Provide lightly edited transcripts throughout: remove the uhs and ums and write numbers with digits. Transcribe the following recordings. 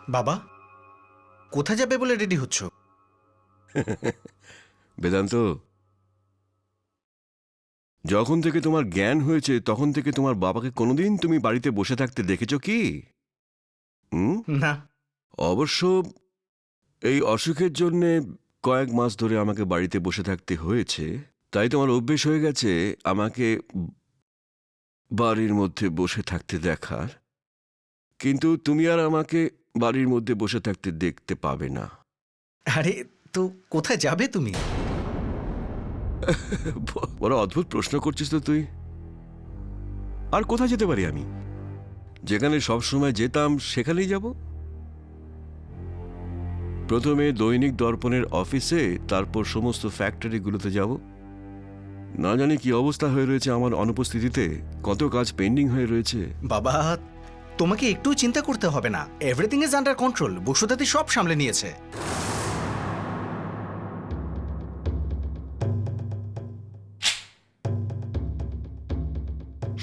বাবা, কোথায় যাবে বলে রেডি হচ্ছ? বেদান্ত, যখন থেকে তোমার জ্ঞান হয়েছে তখন থেকে তোমার বাবাকে কোনোদিন তুমি বাড়িতে বসে থাকতে দেখেছো কি? না। অবশ্য এই অসুখের জন্যে কয়েক মাস ধরে আমাকে বাড়িতে বসে থাকতে হয়েছে, তাই তোমার অভ্যেস হয়ে গেছে আমাকে বাড়ির মধ্যে বসে থাকতে দেখার। কিন্তু তুমি আর আমাকে বাড়ির মধ্যে বসে থাকতে দেখতে পাবে না। আরে, তো কোথায় যাবে তুমি? বড় অদ্ভুত প্রশ্ন করছিস তো তুই। আর কোথায় যেতে পারি আমি? যেখানে সবসময় যেতাম সেখানেই যাব। প্রথমে দৈনিক দর্পণের অফিসে, তারপর সমস্ত ফ্যাক্টরিগুলোতে যাব। না জানি কি অবস্থা হয়ে রয়েছে আমার অনুপস্থিতিতে, কত কাজ পেন্ডিং হয়ে রয়েছে। বাবা, তোমাকে একটু চিন্তা করতে হবে না। Everything is under control. বসুদাতি সব সামলে নিয়েছে।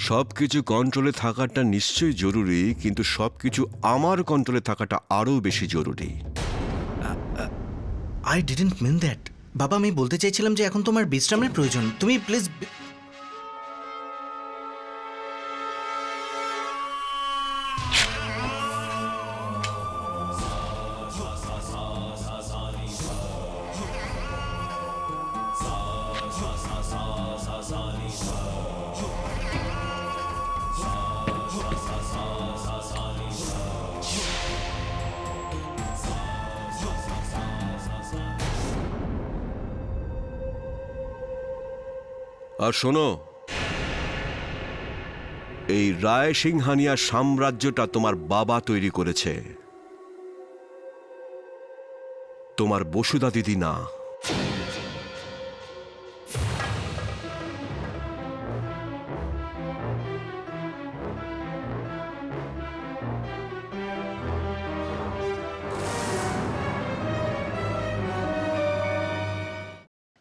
সবকিছু কন্ট্রোলে থাকাটা নিশ্চয়ই জরুরি, কিন্তু সবকিছু আমার কন্ট্রোলে থাকাটা আরও বেশি জরুরি। I didn't mean that. বাবা, আমি বলতে চাইছিলাম যে এখন তোমার বিশ্রামের প্রয়োজন। তুমি প্লিজ। আর শোনো, এই রায় সিংহানিয়া সাম্রাজ্যটা তোমার বাবা তৈরি করেছে, তোমার বসুধা দিদি না।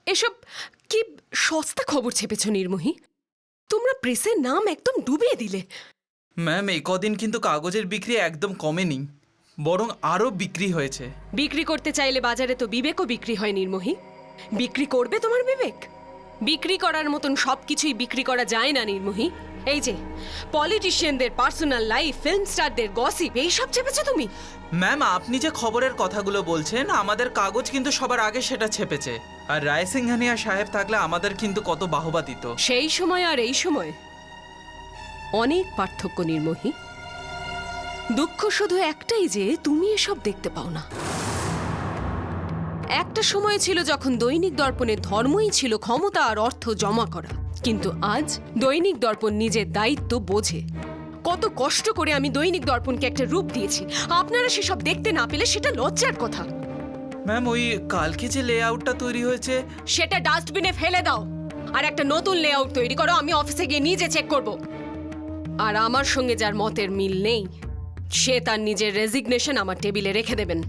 এসব কি সস্তা খবর ছেপেছ নির্মোহী? তোমরা প্রেসের নাম একদম ডুবিয়ে দিলে। ম্যাম, এই কদিন কিন্তু কাগজের বিক্রি একদম কমেনি, বরং আরও বিক্রি হয়েছে। বিক্রি করতে চাইলে বাজারে তো বিবেকও বিক্রি হয় নির্মোহী। বিক্রি করবে তোমার বিবেক? বিক্রি করার মতন সবকিছুই বিক্রি করা যায় না নির্মোহী। এই যে পলিটিশিয়ানদের পার্সোনাল লাইফ, ফিল্ম স্টারদের গসিপ, এইসব চেপেছো তুমি। ম্যাম, আপনি যে খবরের কথাগুলো বলছেন, আমাদের কাগজ কিন্তু সবার আগে সেটা ছেপেছে। আর রায় সিংহানিয়া সাহেব থাকলে আমাদের কিন্তু কত বাহবা দিত। সেই সময় আর এই সময় অনেক পার্থক্য নির্মোহী। দুঃখ শুধু একটাই যে তুমি এসব দেখতে পাও না। একটা সময় ছিল যখন দৈনিক দর্পণের ধর্মই ছিল ক্ষমতা আর অর্থ জমা করা, কিন্তু আজ দৈনিক দর্পণ নিজের দায়িত্ব বোঝে। কত কষ্ট করে আমি দৈনিক দর্পণকে একটা রূপ দিয়েছি, আপনারা সেসব দেখতে না পেলে সেটা লজ্জার কথা। ম্যাম, ওই কালকে যে লেআউটটা তৈরি হয়েছে সেটা ডাস্টবিনে ফেলে দাও আর একটা নতুন লেআউট তৈরি করো। আমি অফিসে গিয়ে নিজে চেক করব। আর আমার সঙ্গে যার মতের মিল নেই, সে তার নিজের রেজিগনেশন আমার টেবিলে রেখে দেবেন।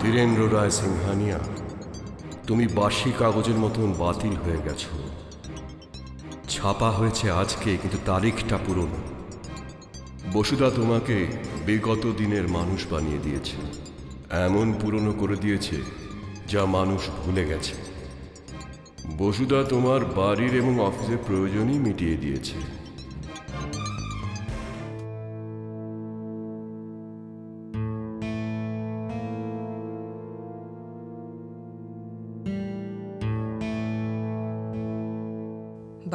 ধীরেন্দ্র রায় সিংহানিয়া, তুমি বাসি কাগজের মতন বাতিল হয়ে গেছো। ছাপা হয়েছে আজকে, কিন্তু তারিখটা পুরনো। বসুধা তোমাকে বিগত দিনের মানুষ বানিয়ে দিয়েছে, এমন পুরনো করে দিয়েছে যা মানুষ ভুলে গেছে। বসুধা তোমার বাড়ির এবং অফিসের প্রয়োজনই মিটিয়ে দিয়েছে।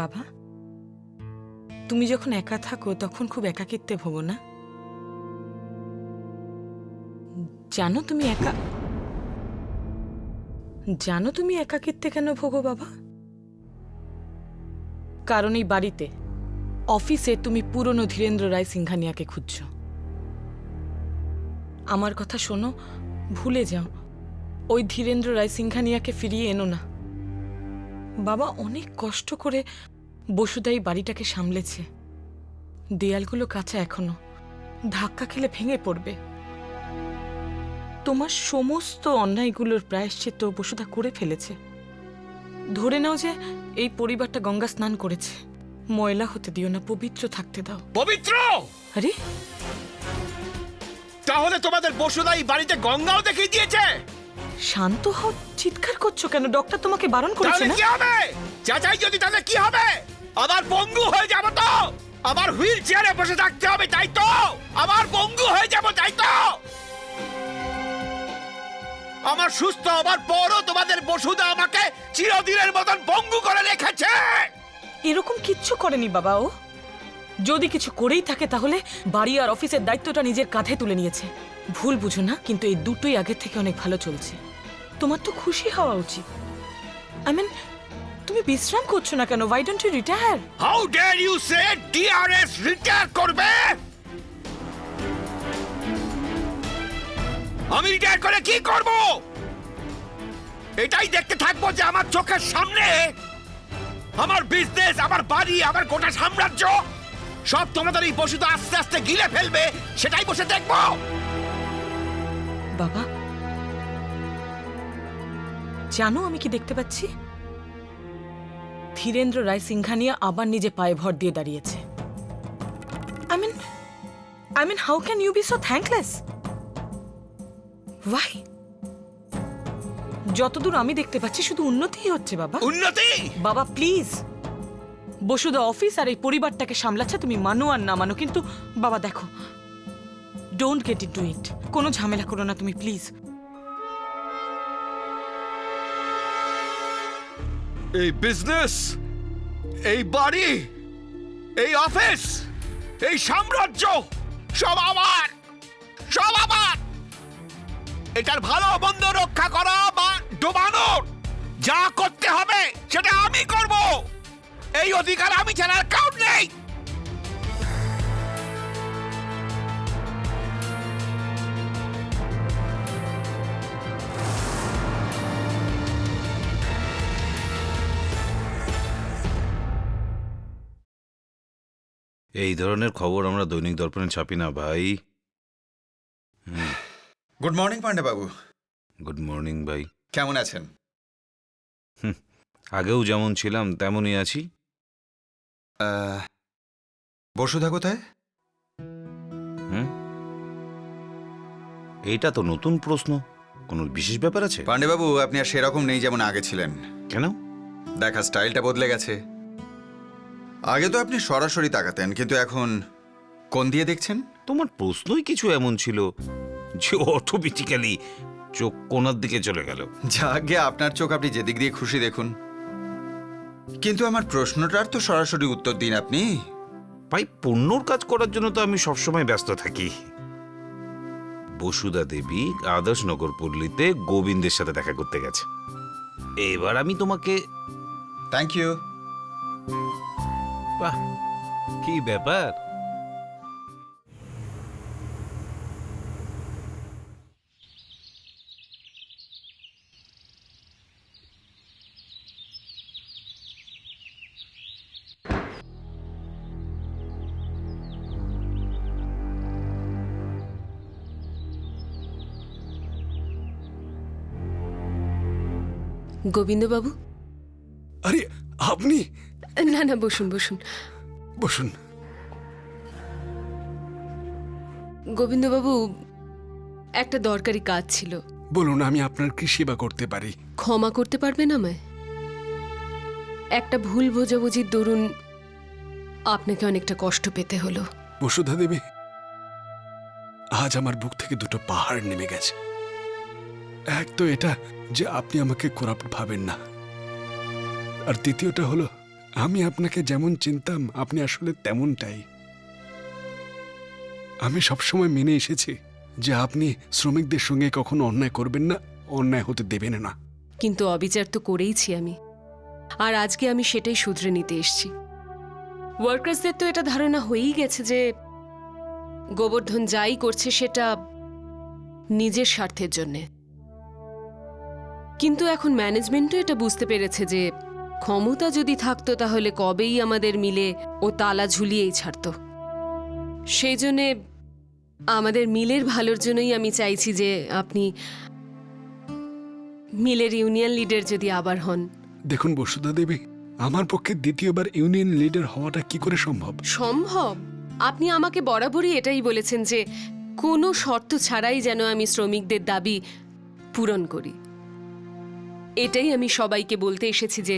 বাবা, তুমি যখন একা থাকো তখন খুব একাকিত্বে ভোগো না? জানো তুমি একাকিত্বে কেন ভোগো বাবা? কারণ এই বাড়িতে, অফিসে তুমি পুরনো ধীরেন্দ্র রায় সিংহানিয়াকে খুঁজছ। আমার কথা শোনো, ভুলে যাও। ওই ধীরেন্দ্র রায় সিংহানিয়াকে ফিরিয়ে এনো না। বাবা অনেক কষ্ট করে বসুদাই বাড়িটাকে সামলেছে। দেয়ালগুলো কাঁচা এখনো, ধাক্কা খেলে ভেঙে পড়বে। তোমার সমস্ত অন্যায়গুলোর প্রায়শ্চিত্ত বসুধা করে ফেলেছে। ধরে নাও যে এই পরিবারটা গঙ্গা স্নান করেছে, ময়লা হতে দিও না, পবিত্র থাকতে দাও। পবিত্র? আরে তাহলে তোমাদের বসুদাই বাড়িতে গঙ্গাও দেখিয়ে দিয়েছে? শান্ত হও, চিৎকার করছো কেন? ডক্টর তোমাকে বারণ করেছে তাহলে না? কি হবে? চাচাই যদি তাহলে কি হবে? আবার পঙ্গু হয়ে যাব তো? আবার হুইল চেয়ারে বসে থাকতে হবে তাই তো? আবার পঙ্গু হয়ে যাব তাই তো? আমার সুস্থ হবার পরও তোমাদের বসুদা আমাকে চিরদিনের মতন পঙ্গু করে রেখেছে। এরকম কিচ্ছু করেনি বাবা ও। যদি কিছু করেই থাকে তাহলে বাড়ি আর অফিসের দায়িত্বটা নিজের কাঁধে তুলে নিয়েছে। ভুল বুঝো না, কিন্তু এই দুটোই আগের থেকে অনেক ভালো চলছে। তোমার তো খুশি হওয়া উচিত। আই মিন, তুমি বিশ্রাম করছো না কেন? Why don't you retire? How dare you say DRS retire করবে? আমি রিটায়ার করে কি করব? এটাই দেখতে থাকবো যে আমার চোখের সামনে আমার বিজনেস, আমার বাড়ি, আমার গোটা সাম্রাজ্য সব তোমাদের এই বসুদা আস্তে আস্তে গিলে ফেলবে, সেটাই বসে দেখবো? বাবা, জানো আমি কি দেখতে পাচ্ছি? ধীরেন্দ্র রায় সিংঘানিয়া আবার নিজে পায়ে ভর দিয়ে দাঁড়িয়েছে। I mean, how can you be so thankless? Why? যতদূর আমি দেখতে পাচ্ছি শুধু উন্নতিই হচ্ছে বাবা। উন্নতি? বাবা প্লিজ, বসুধা অফিস আর এই পরিবারটাকে সামলাচ্ছে, তুমি মানো আর না মানো, কিন্তু বাবা দেখো, ডোন্ট গেট ইনটু ইট। কোনো ঝামেলা করো না তুমি প্লিজ। এই বিজনেস, এই বাড়ি, এই অফিস, এই সাম্রাজ্য সব আমার, সব আমার। এটার ভালো মন্দ রক্ষা করা বা ডোবানোর যা করতে হবে সেটা আমি করব। এই অধিকার আমি ছাড়া আর কাউর নেই। এই ধরনের খবর আমরা দৈনিক দর্পণে ছাপি না ভাই। গুড মর্নিং পান্ডেবাবু। গুড মর্নিং ভাই। কেমন আছেন? আগেও যেমন ছিলাম তেমনই আছি। বসুধা কোথায়? এইটা তো নতুন প্রশ্ন। কোনো বিশেষ ব্যাপার আছে? পান্ডেবাবু, আপনি আর সেরকম নেই যেমন আগে ছিলেন। কেন? দেখা স্টাইলটা বদলে গেছে। আগে তো আপনি সরাসরি তাকাতেন, কিন্তু এখন কোন দিয়ে দেখছেন? তোমার প্রশ্নই কিছু এমন ছিল যে অটোমেটিক্যালি চোখ কোনার দিকে চলে গেল। যাকে আপনার চোখ, আপনি যেদিক দিয়ে খুশি দেখুন, কিন্তু আমার প্রশ্নটার তো সরাসরি উত্তর দিন আপনি। ভাই, পুণ্যর কাজ করার জন্য তো আমি সবসময় ব্যস্ত থাকি। বসুধা দেবী আদর্শনগর পল্লীতে গোবিন্দের সাথে দেখা করতে গেছে। এবার আমি তোমাকে... থ্যাংক ইউ। বাহ, কি ব্যাপার? গোবিন্দবাবু? আরে আপনি? না না, বসুন বসুন বসুন। গোবিন্দবাবু, একটা দরকারি কাজ ছিল। বলুন, আমি আপনার কি সেবা করতে পারি? ক্ষমা করতে পারবেন আমায়? একটা ভুল বোঝাবুঝির দরুন আপনাকে অনেকটা কষ্ট পেতে হলো। বসুধা দেবী, আজ আমার বুক থেকে দুটো পাহাড় নেমে গেছে। এক তো এটা যে আপনি আমাকে করাপ্ট ভাবেন না, আর দ্বিতীয়টা হলো আমি আপনাকে যেমন চিনতাম আপনি আসলে তেমনটাই। আমি সবসময় মেনে এসেছি যে আপনি শ্রমিকদের সঙ্গে কখনো অন্যায় করবেন না, অন্যায় হতে দেবেন না। কিন্তু অবিচার তো করেইছি আমি, আর আজকে আমি সেটাই শুধরে নিতে এসেছি। ওয়ার্কার্সদের তো এটা ধারণা হয়েই গেছে যে গোবর্ধন যাই করছে সেটা নিজের স্বার্থের জন্যে। কিন্তু এখন ম্যানেজমেন্টও এটা বুঝতে পেরেছে যে ক্ষমতা যদি থাকতো তাহলে কবেই আমাদের মিলে ও তালা ঝুলিয়েই ছাড়ত। সেই জন্যে আমাদের মিলের ভালোর জন্যই আমি চাইছি যে আপনি মিলের ইউনিয়ন লিডার যদি আবার হন। দেখুন বসুধা দেবী, আমার পক্ষে দ্বিতীয়বার ইউনিয়ন লিডার হওয়াটা কি করে সম্ভব? সম্ভব? আপনি আমাকে বরাবরই এটাই বলেছেন যে কোনো শর্ত ছাড়াই যেন আমি শ্রমিকদের দাবি পূরণ করি। এটাই আমি সবাইকে বলতে এসেছি যে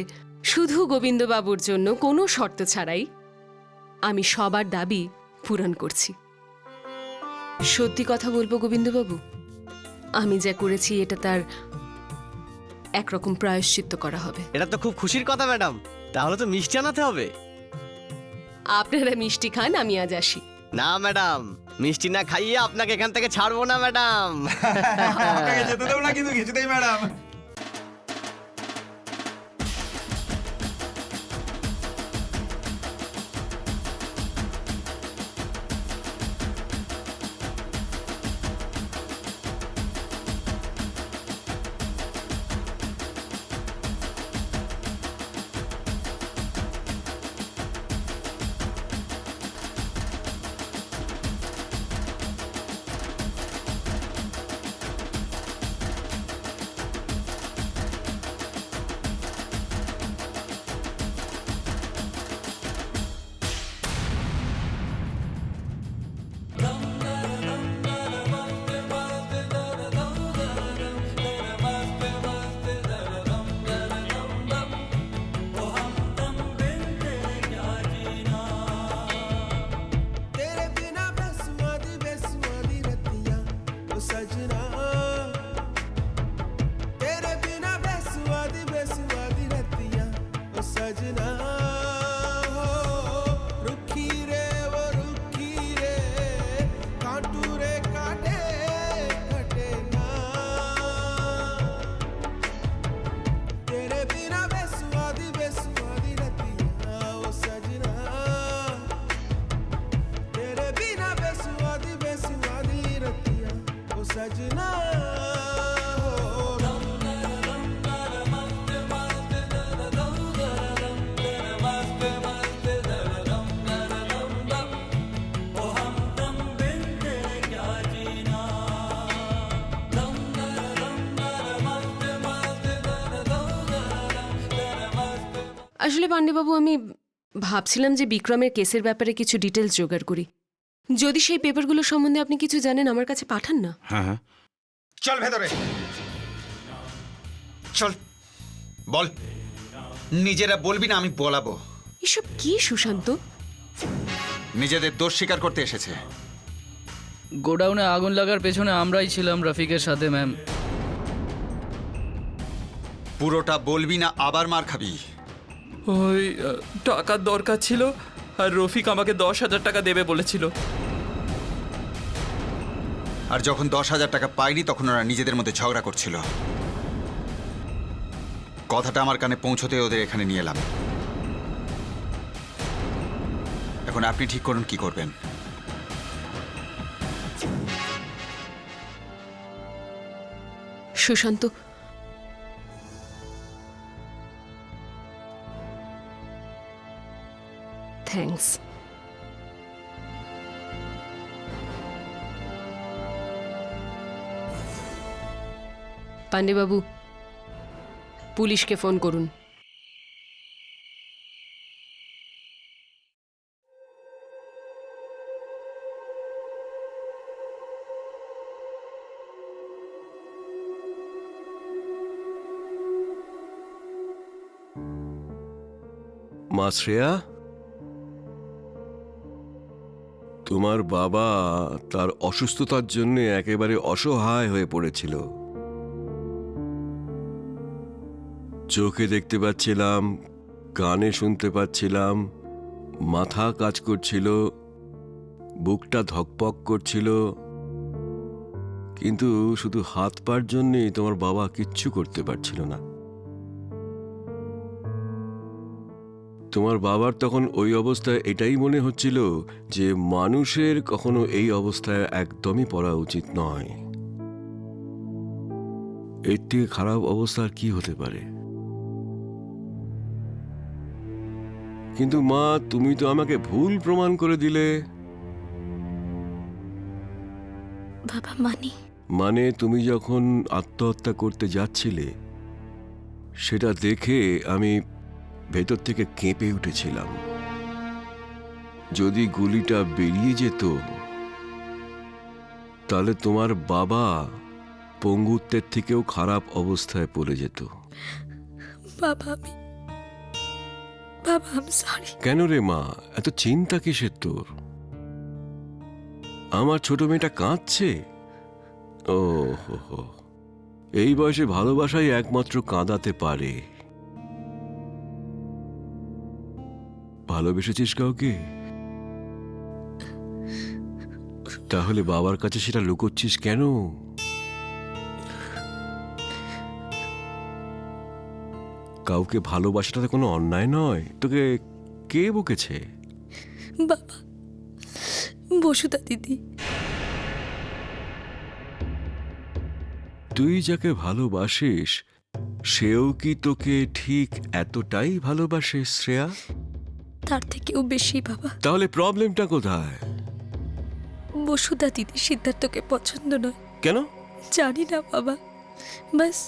শুধু গোবিন্দবাবুর জন্য কোনো শর্ত ছাড়াই আমি সবার দাবি পূরণ করছি। সত্যি কথা বলবো গোবিন্দবাবু, আমি যা করেছি এটা তার একরকম প্রায়শ্চিত্ত করা হবে। এটা তো খুব খুশির কথা ম্যাডাম, তাহলে তো মিষ্টি আনাতে হবে। আপনারা মিষ্টি খান, আমি আজ আসি। না ম্যাডাম, মিষ্টি না খাইয়ে আপনাকে এখান থেকে ছাড়বো না ম্যাডাম। যেতে দেবো না কিন্তু কিছুতেই ম্যাডাম। আসলে পাণ্ডেবাবু, আমি ভাবছিলাম যে বিক্রমের কেসের ব্যাপারে কিছু ডিটেলস জোগাড় করি। যদি সেই পেপারগুলো সম্বন্ধে আপনি কিছু জানেন আমার কাছে পাঠান না। হ্যাঁ হ্যাঁ, চল ভেতরে চল, বল। নিজেরা বলবি না আমি বলাবো? এসব কি সুশান্ত? নিজেদের দোষ স্বীকার করতে এসেছে। গোডাউনে আগুন লাগার পেছনে আমরাই ছিলাম রফিকের সাথে ম্যাম। পুরোটা বলবি না আবার মার খাবি। ওই টাকার দরকার ছিল আর রফিক আমাকে 10,000 টাকা দেবে বলেছিল। আর যখন 10,000 টাকা পাইনি তখন ওরা নিজেদের মধ্যে ঝগড়া করছিল। কথাটা আমার কানে পৌঁছতে ওদের এখানে নিয়ে এলাম। এখন আপনি ঠিক করুন কি করবেন। সুশান্ত, থ্যাঙ্কস। পাণ্ডেবাবু, পুলিশকে ফোন করুন। মা শ্রেয়া, তোমার বাবা তার অসুস্থতার জন্য একেবারে অসহায় হয়ে পড়েছিল। চোখে দেখতে পাচ্ছিলাম, কানে শুনতে পাচ্ছিলাম, মাথা কাজ করছিল, বুকটা ধকপক করছিল, কিন্তু শুধু হাত পার জন্যেই তোমার বাবা কিচ্ছু করতে পারছিল না। তোমার বাবার তখন ওই অবস্থায় এটাই মনে হচ্ছিল যে মানুষের কখনো এই অবস্থায় একদমই পড়া উচিত নয়। এর থেকে খারাপ অবস্থা আর কি হতে পারে? কিন্তু মা, তুমি তো আমাকে ভুল প্রমাণ করে দিলে। বাবা মানি মানে তুমি যখন আত্মহত্যা করতে যাচ্ছিলে সেটা দেখে আমি ভেতর থেকে কেঁপে উঠেছিলাম। যদি গুলিটা বেরিয়ে যেত তাহলে তোমার বাবা পঙ্গুত্বের থেকেও খারাপ অবস্থায় পড়ে যেত। বাবা আমি সরি। কেন রে মা, এত চিন্তা কিসের তোর? আমার ছোট মেয়েটা কাঁদছে। ও হো, এই বয়সে ভালোবাসাই একমাত্র কাঁদাতে পারে। ভালোবেসেছিস কাউকে? তাহলে বাবার কাছে সেটা লুকোচ্ছিস কেন? কাউকে ভালোবাসাটা কোনো অন্যায় নয়। তোকে কে বকেছে? বাবা, বসুদা দিদি। তুই যাকে ভালোবাসিস সেও কি তোকে ঠিক এতটাই ভালোবাসে শ্রেয়া? তার থেকেও বেশি বাবা। তাহলে প্রবলেমটা কোথায়? বসুদা দিদি সিদ্ধার্থকে পছন্দ নয়। কেন? জানি না বাবা, বাস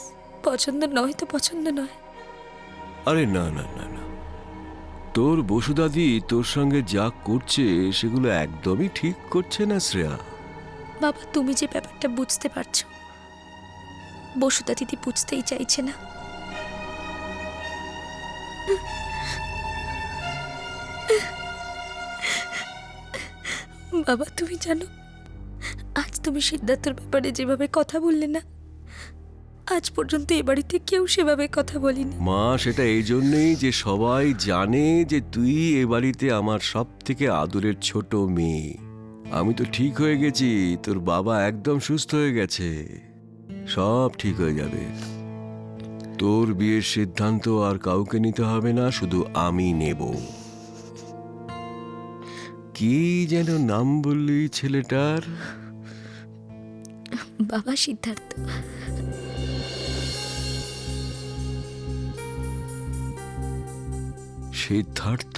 পছন্দ নয় তো পছন্দ নয়। আরে না না না না, তোর বসুদাদি তোর সঙ্গে যা করছে সেগুলো একদমই ঠিক করছে না শ্রেয়া। বাবা, তুমি যে ব্যাপারটা বুঝতে পারছো, বসুদা দিদি বুঝতেই চাইছে না। বাবা, তুমি জানো আজ তুমি সিদ্ধার্থর ব্যাপারে যেভাবে কথা বললে না, আজ পর্যন্ত এ বাড়িতে কেউ সেভাবে কথা বলিনি। মা, সেটা এই জন্যই যে সবাই জানে যে তুই এ বাড়িতে আমার সব থেকে আদরের ছোট মেয়ে। আমি তো ঠিক হয়ে গেছি, তোর বাবা একদম সুস্থ হয়ে গেছে, সব ঠিক হয়ে যাবে। তোর বিয়ের সিদ্ধান্ত আর কাউকে নিতে হবে না, শুধু আমি নেব। কি যেন নাম বললি ছেলেটার? বাবা, সিদ্ধার্থ। সিদ্ধার্থ?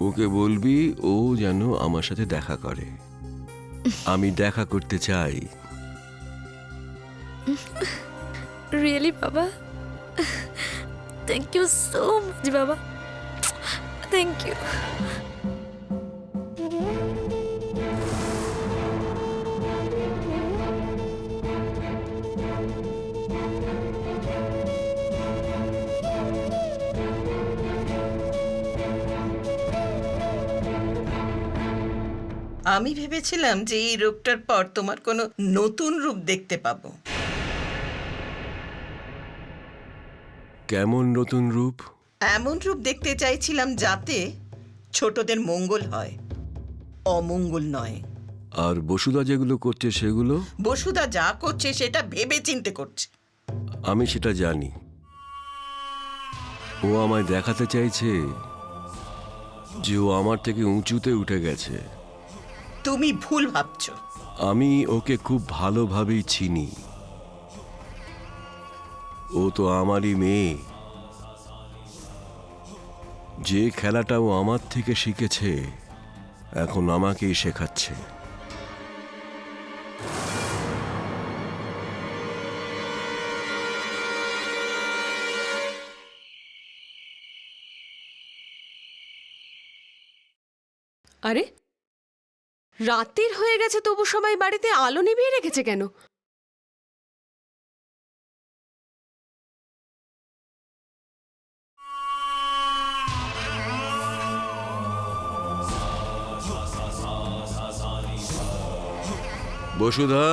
ওকে বলবি ও যেন আমার সাথে দেখা করে। আমি দেখা করতে চাই। রিয়েলি বাবা? থ্যাংক ইউ সো মাচ বাবা, থ্যাংক ইউ। আমি ভেবেছিলাম যে এই রোগটার পর তোমার কোনো নতুন রূপ দেখতে পাবো। কেমন নতুন রূপ? এমন রূপ দেখতে চাইছিলাম যাতে ছোটদের মঙ্গল হয়, অমঙ্গল নয়। আর বসুদা যেগুলো করছে সেগুলো? বসুদা যা করছে সেটা ভেবে চিন্তে করছে। আমি সেটা জানি। ও আমায় দেখাতে চাইছে যে ও আমার থেকে উঁচুতে উঠে গেছে। তুমি ভুল ভাবছো। আমি ওকে খুব ভালোভাবেই চিনি। ও তো আমারই মেয়ে। যে খেলাটা ও আমার থেকে শিখেছে এখন আমাকেই শেখাচ্ছে। আরে, রাতের হয়ে গেছে তবু সবাই বাড়িতে আলো নিভিয়ে রেখেছে কেন? বসুধা,